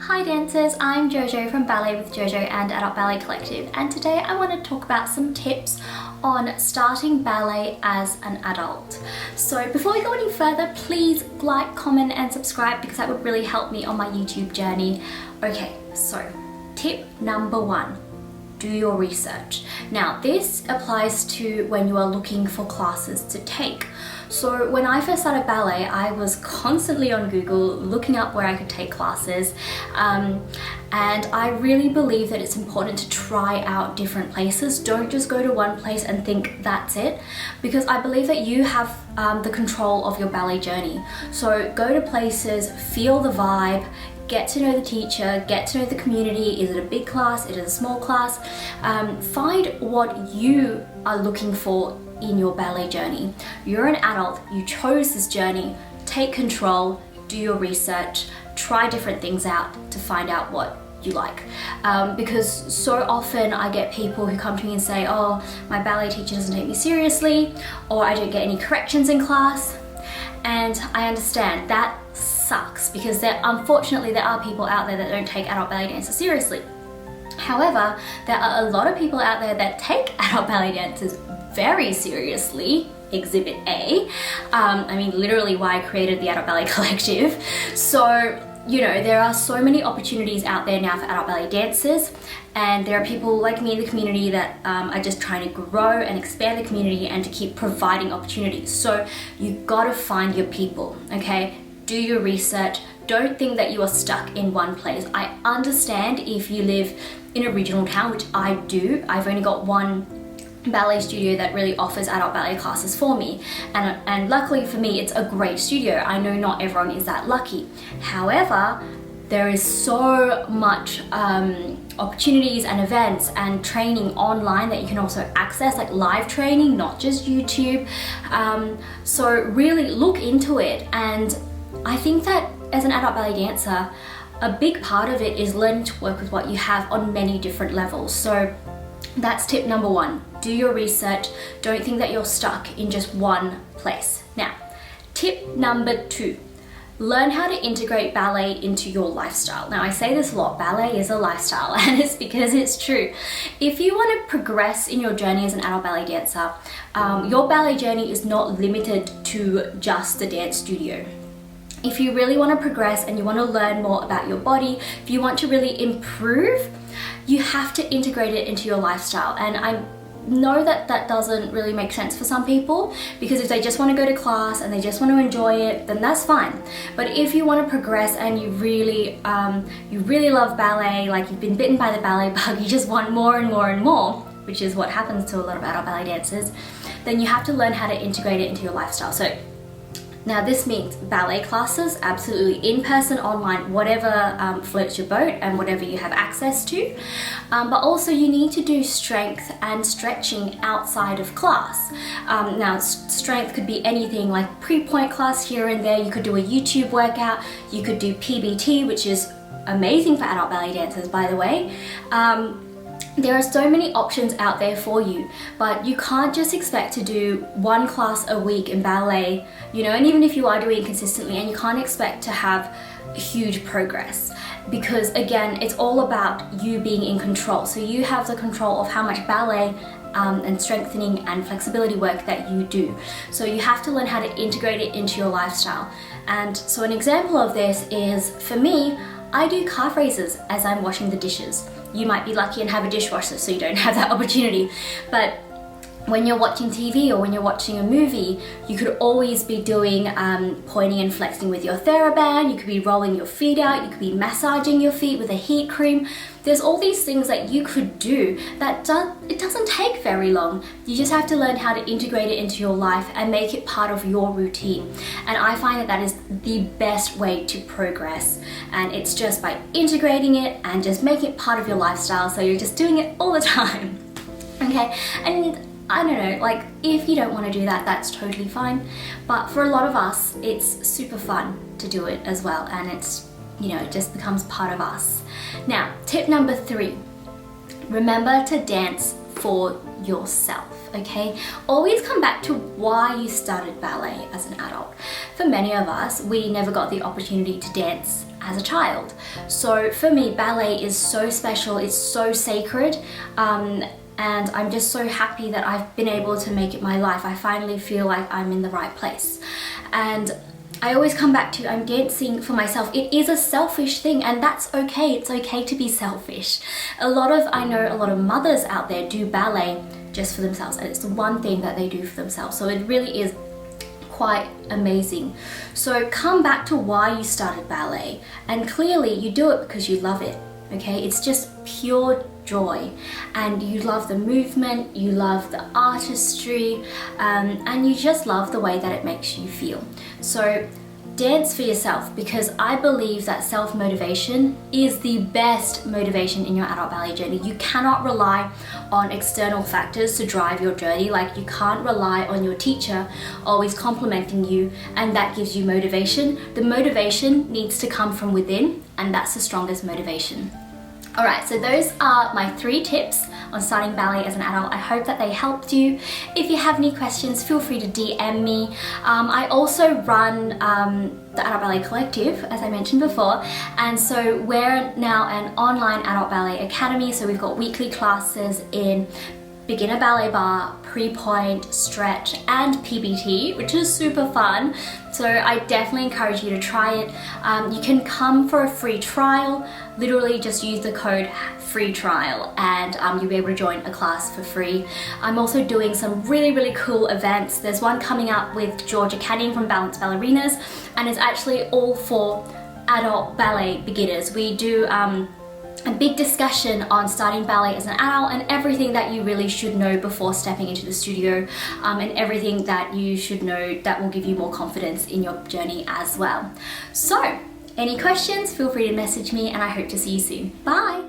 Hi dancers, I'm Jojo from Ballet with Jojo and Adult Ballet Collective, and today I want to talk about some tips on starting ballet as an adult. So before we go any further, please like, comment and subscribe because that would really help me on my YouTube journey. Okay, so tip number 1. Do your research. Now this applies to when you are looking for classes to take. So when I first started ballet, I was constantly on Google looking up where I could take classes, and I really believe that it's important to try out different places. Don't just go to one place and think that's it, because I believe that you have the control of your ballet journey. So go to places, feel the vibe, get to know the teacher, get to know the community. Is it a big class? Is it a small class? Find what you are looking for in your ballet journey. You're an adult, you chose this journey, take control, do your research, try different things out to find out what you like. Because so often I get people who come to me and say, oh, my ballet teacher doesn't take me seriously, or I don't get any corrections in class. And I understand that sucks, because unfortunately there are people out there that don't take adult ballet dancers seriously. However, there are a lot of people out there that take adult ballet dancers very seriously. Exhibit A. I mean, literally why I created the Adult Ballet Collective. So, you know, there are so many opportunities out there now for adult ballet dancers, and there are people like me in the community that are just trying to grow and expand the community and to keep providing opportunities. So you've got to find your people, okay? Do your research. Don't think that you are stuck in one place. I understand if you live in a regional town, which I do. I've only got one ballet studio that really offers adult ballet classes for me, and luckily for me it's a great studio. I know not everyone is that lucky. However, there is so much opportunities and events and training online that you can also access, like live training, not just YouTube. So really look into it, and I think that as an adult ballet dancer, a big part of it is learning to work with what you have on many different levels. So that's tip number 1. Do your research. Don't think that you're stuck in just one place. Now, tip number 2. Learn how to integrate ballet into your lifestyle. Now, I say this a lot, ballet is a lifestyle, and it's because it's true. If you want to progress in your journey as an adult ballet dancer, your ballet journey is not limited to just the dance studio. If you really want to progress and you want to learn more about your body, if you want to really improve, you have to integrate it into your lifestyle. And I know that that doesn't really make sense for some people, because if they just want to go to class and they just want to enjoy it, then that's fine. But if you want to progress and you really love ballet, like you've been bitten by the ballet bug, you just want more and more and more, which is what happens to a lot of adult ballet dancers, then you have to learn how to integrate it into your lifestyle. So now this means ballet classes, absolutely in person, online, whatever floats your boat and whatever you have access to. But also you need to do strength and stretching outside of class. Now strength could be anything like pre-point class here and there. You could do a YouTube workout. You could do PBT, which is amazing for adult ballet dancers, by the way. There are so many options out there for you, but you can't just expect to do one class a week in ballet, you know, and even if you are doing it consistently, and you can't expect to have huge progress, because again, it's all about you being in control. So you have the control of how much ballet and strengthening and flexibility work that you do. So you have to learn how to integrate it into your lifestyle. And so an example of this is, for me, I do calf raises as I'm washing the dishes. You might be lucky and have a dishwasher, so you don't have that opportunity. But when you're watching TV or when you're watching a movie, you could always be doing pointing and flexing with your TheraBand. You could be rolling your feet out. You could be massaging your feet with a heat cream. There's all these things that you could do that it doesn't take very long. You just have to learn how to integrate it into your life and make it part of your routine. And I find that that is the best way to progress. And it's just by integrating it and just making it part of your lifestyle, so you're just doing it all the time. Okay, and I don't know, like if you don't want to do that, that's totally fine. But for a lot of us, it's super fun to do it as well, and it's, you know, it just becomes part of us. Now, tip number 3, remember to dance for yourself. okay? Always come back to why you started ballet as an adult. For many of us, we never got the opportunity to dance as a child. So for me, ballet is so special, it's so sacred, and I'm just so happy that I've been able to make it my life. I finally feel like I'm in the right place. And I always come back to, I'm dancing for myself. It is a selfish thing, and that's okay. It's okay to be selfish. I know a lot of mothers out there do ballet just for themselves, and it's the one thing that they do for themselves. So it really is quite amazing. So come back to why you started ballet, and clearly you do it because you love it, okay? It's just pure joy, and you love the movement, you love the artistry, and you just love the way that it makes you feel. So dance for yourself, because I believe that self-motivation is the best motivation in your adult ballet journey. You cannot rely on external factors to drive your journey. Like, you can't rely on your teacher always complimenting you and that gives you motivation. The motivation needs to come from within, and that's the strongest motivation. Alright, so those are my 3 tips on starting ballet as an adult. I hope that they helped you. If you have any questions, feel free to DM me. I also run the Adult Ballet Collective, as I mentioned before, and so we're now an online adult ballet academy. So we've got weekly classes in beginner ballet bar, pre-point, stretch, and PBT, which is super fun. So I definitely encourage you to try it. You can come for a free trial. Literally just use the code free trial and you'll be able to join a class for free. I'm also doing some really cool events. There's one coming up with Georgia Canyon from Balance Ballerinas, and it's actually all for adult ballet beginners. We do a big discussion on starting ballet as an adult and everything that you really should know before stepping into the studio, and everything that you should know that will give you more confidence in your journey as well. So, any questions, feel free to message me, and I hope to see you soon. Bye!